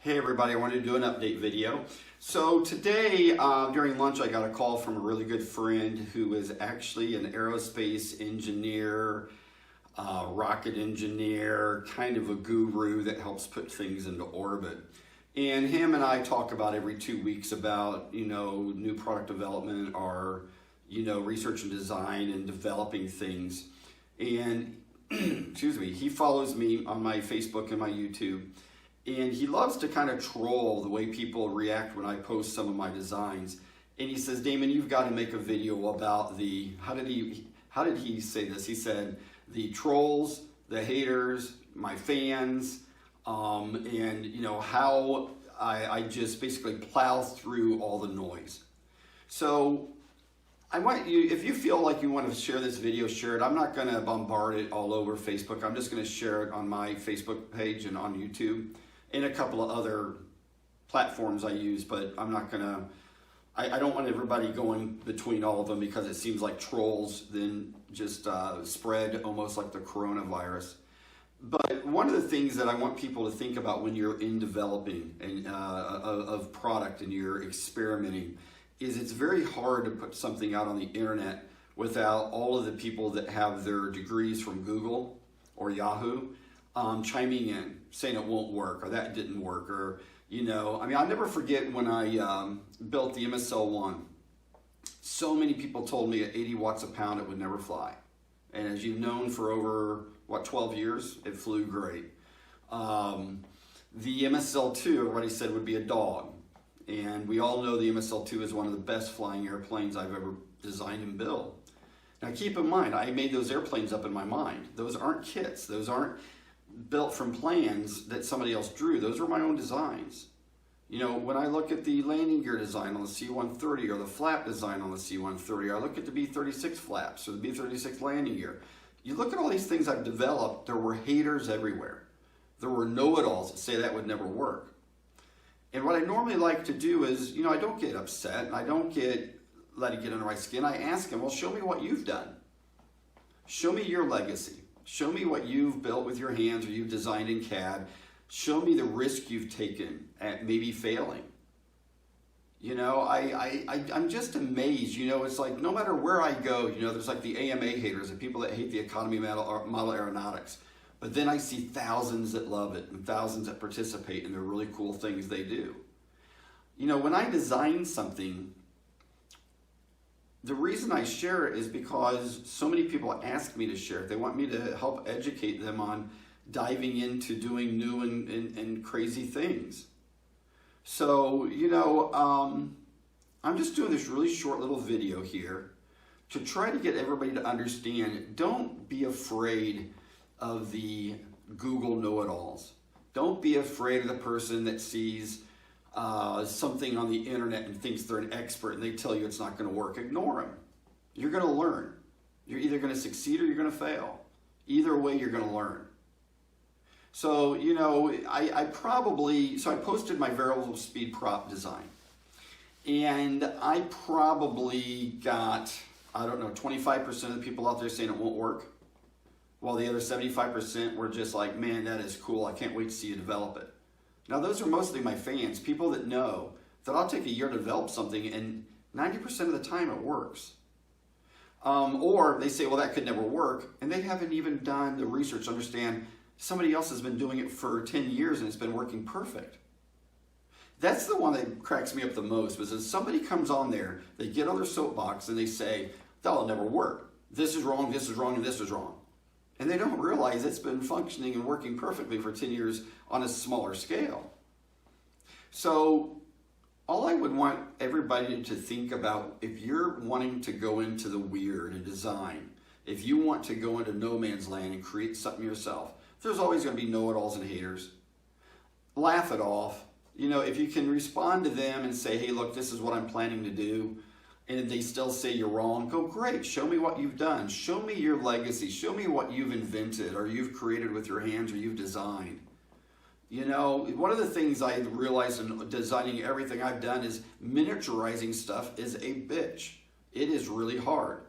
Hey everybody, I wanted to do an update video. So today during lunch I got a call from a really good friend who is actually an aerospace engineer, rocket engineer, kind of a guru that helps put things into orbit. And him and I talk about every 2 weeks about, new product development or, research and design and developing things. And excuse me, he follows me on my Facebook and my YouTube. And he loves to kind of troll the way people react when I post some of my designs. And he says, Damon, you've got to make a video about how did he say this? He said, the trolls, the haters, my fans, and how I just basically plow through all the noise. So I want you, if you feel like you want to share this video, share it. I'm not going to bombard it all over Facebook. I'm just going to share it on my Facebook page and on YouTube. And a couple of other platforms I use, but I'm not gonna, I don't want everybody going between all of them because it seems like trolls then just spread almost like the coronavirus. But one of the things that I want people to think about when you're in developing of product and you're experimenting is it's very hard to put something out on the internet without all of the people that have their degrees from Google or Yahoo chiming in, saying it won't work or that didn't work, or I'll never forget when I built the MSL1. So many people told me at 80 watts a pound it would never fly, and as you've known for over 12 years, it flew great. The MSL2, everybody said would be a dog, and we all know the MSL2 is one of the best flying airplanes I've ever designed and built. Now keep in mind, I made those airplanes up in my mind. Those aren't kits. Those aren't built from plans that somebody else drew. Those are my own designs. When I look at the landing gear design on the C-130 or the flap design on the C-130, or I look at the B-36 flaps or the B-36 landing gear, you look at all these things I've developed, there were haters everywhere. There were know-it-alls that say that would never work. And what I normally like to do is, I don't get upset and I don't let it get under my skin. I ask them, well, show me what you've done. Show me your legacy. Show me what you've built with your hands or you've designed in CAD. Show me the risk you've taken at maybe failing. I'm just amazed. It's like no matter where I go, there's like the AMA haters, the people that hate the economy model aeronautics. But then I see thousands that love it and thousands that participate in the really cool things they do. When I design something, the reason I share it is because so many people ask me to share it. They want me to help educate them on diving into doing new and crazy things. So, I'm just doing this really short little video here to try to get everybody to understand, don't be afraid of the Google know-it-alls. Don't be afraid of the person that sees something on the internet and thinks they're an expert and they tell you it's not going to work. Ignore them. You're going to learn. You're either going to succeed or you're going to fail. Either way, you're going to learn. So, I posted my variable speed prop design, and I probably got, 25% of the people out there saying it won't work, while the other 75% were just like, man, that is cool. I can't wait to see you develop it. Now, those are mostly my fans, people that know that I'll take a year to develop something and 90% of the time it works. Or they say, well, that could never work, and they haven't even done the research to understand somebody else has been doing it for 10 years and it's been working perfect. That's the one that cracks me up the most, because somebody comes on there, they get on their soapbox and they say, that'll never work. This is wrong, this is wrong, and this is wrong. And they don't realize it's been functioning and working perfectly for 10 years on a smaller scale. So all I would want everybody to think about, if you're wanting to go into the weird and design, if you want to go into no man's land and create something yourself, there's always going to be know-it-alls and haters. Laugh it off. If you can respond to them and say, hey, look, this is what I'm planning to do, and they still say you're wrong, go, great, show me what you've done. Show me your legacy. Show me what you've invented or you've created with your hands or you've designed. One of the things I realized in designing everything I've done is miniaturizing stuff is a bitch. It is really hard.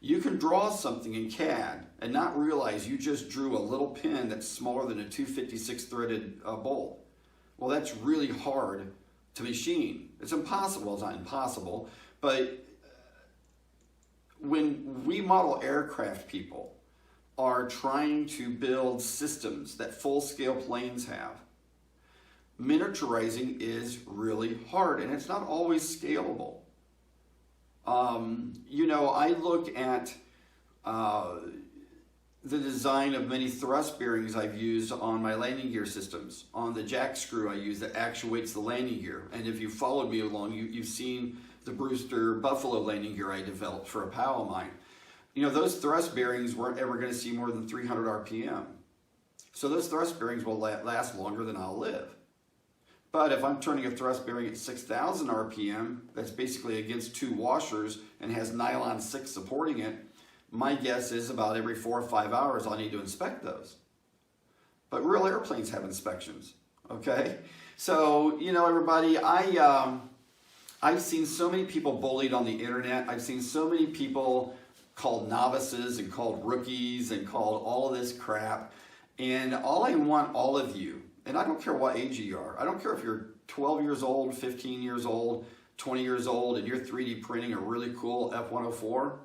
You can draw something in CAD and not realize you just drew a little pin that's smaller than a 256 threaded bolt. Well, that's really hard to machine. It's impossible. It's not impossible, but when we model aircraft, people are trying to build systems that full-scale planes have. Miniaturizing is really hard, and it's not always scalable. You know, I look at the design of many thrust bearings I've used on my landing gear systems, on the jack screw I use that actuates the landing gear. And if you followed me along, you've seen the Brewster Buffalo landing gear I developed for a pal of mine. You know, those thrust bearings weren't ever going to see more than 300 RPM. So those thrust bearings will last longer than I'll live. But if I'm turning a thrust bearing at 6,000 RPM, that's basically against 2 washers and has nylon 6 supporting it, my guess is about every 4 or 5 hours I'll need to inspect those. But real airplanes have inspections, okay? So, you know, everybody, I've seen so many people bullied on the internet. I've seen so many people called novices and called rookies and called all of this crap. And all I want all of you, and I don't care what age you are, I don't care if you're 12 years old, 15 years old, 20 years old, and you're 3D printing a really cool F-104,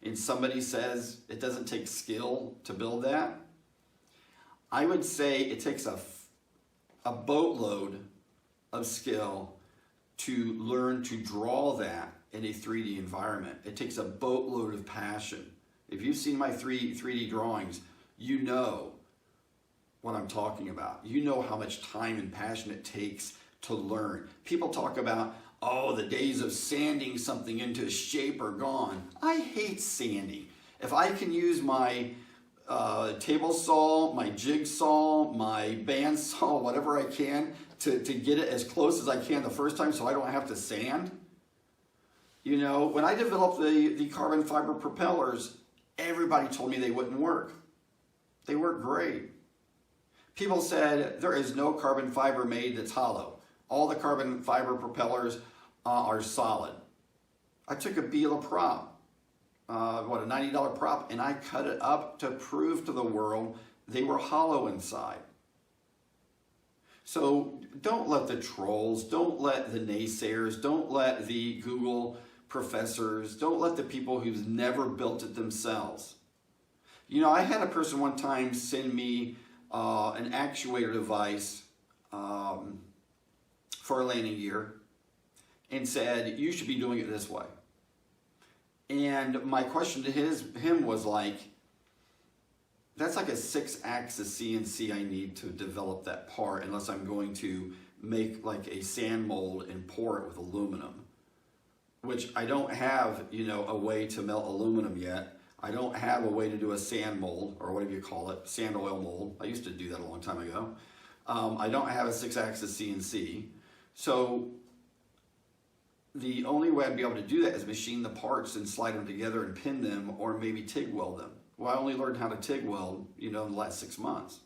and somebody says it doesn't take skill to build that, I would say it takes a boatload of skill to learn to draw that in a 3D environment. It takes a boatload of passion. If you've seen my 3D drawings, you know what I'm talking about. You know how much time and passion it takes to learn. People talk about, oh, the days of sanding something into shape are gone. I hate sanding. If I can use my table saw, my jigsaw, my bandsaw, whatever I can to get it as close as I can the first time so I don't have to sand. You know, when I developed the carbon fiber propellers, everybody told me they wouldn't work. They work great. People said there is no carbon fiber made that's hollow. All the carbon fiber propellers are solid. I took a Biela prop, a $90 prop, and I cut it up to prove to the world they were hollow inside. So don't let the trolls, don't let the naysayers, don't let the Google professors, don't let the people who've never built it themselves. You know, I had a person one time send me an actuator device for a landing gear and said, you should be doing it this way. And my question to him was like, that's like a 6-axis CNC I need to develop that part unless I'm going to make like a sand mold and pour it with aluminum, which I don't have, you know, a way to melt aluminum yet. I don't have a way to do a sand mold, or whatever you call it, sand oil mold. I used to do that a long time ago. I don't have a 6-axis CNC. So the only way I'd be able to do that is machine the parts and slide them together and pin them, or maybe TIG weld them. Well, I only learned how to TIG weld, you know, in the last 6 months.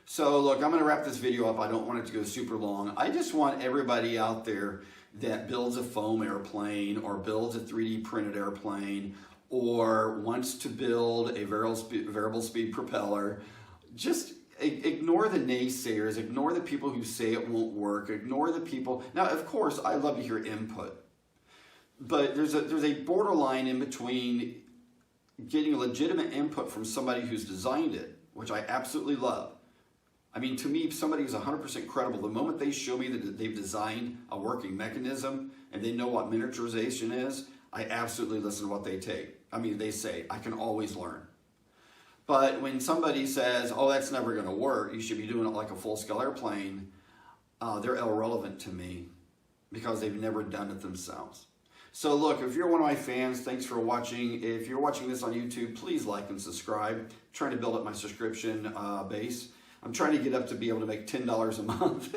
So look, I'm gonna wrap this video up. I don't want it to go super long. I just want everybody out there that builds a foam airplane or builds a 3D printed airplane or wants to build a variable speed propeller, just ignore the naysayers, ignore the people who say it won't work, ignore the people. Now, of course, I love to hear input, but there's a borderline in between getting legitimate input from somebody who's designed it, which I absolutely love. I mean, to me, somebody who's 100% credible, the moment they show me that they've designed a working mechanism and they know what miniaturization is, I absolutely listen to what they say. I can always learn. But when somebody says, oh, that's never going to work, you should be doing it like a full-scale airplane, they're irrelevant to me because they've never done it themselves. So look, if you're one of my fans, thanks for watching. If you're watching this on YouTube, please like and subscribe. I'm trying to build up my subscription base. I'm trying to get up to be able to make $10 a month.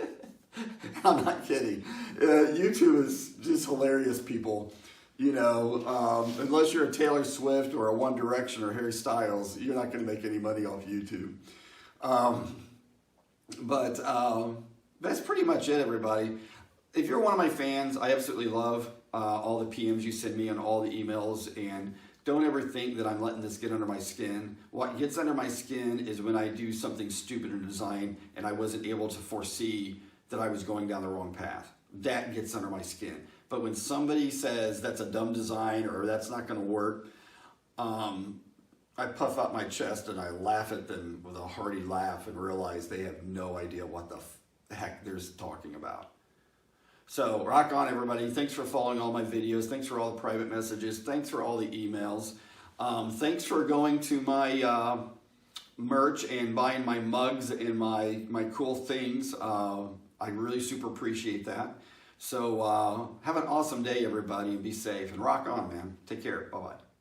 I'm not kidding. YouTube is just hilarious, people. You know, unless you're a Taylor Swift or a One Direction or Harry Styles, you're not going to make any money off YouTube. That's pretty much it, everybody. If you're one of my fans, I absolutely love all the PMs you send me and all the emails and don't ever think that I'm letting this get under my skin. What gets under my skin is when I do something stupid in design and I wasn't able to foresee that I was going down the wrong path. That gets under my skin. But when somebody says that's a dumb design or that's not going to work, I puff out my chest and I laugh at them with a hearty laugh and realize they have no idea what the heck they're talking about. So rock on, everybody. Thanks for following all my videos. Thanks for all the private messages. Thanks for all the emails. Thanks for going to my merch and buying my mugs and my cool things. I really super appreciate that. So have an awesome day, everybody, and be safe. And rock on, man. Take care. Bye-bye.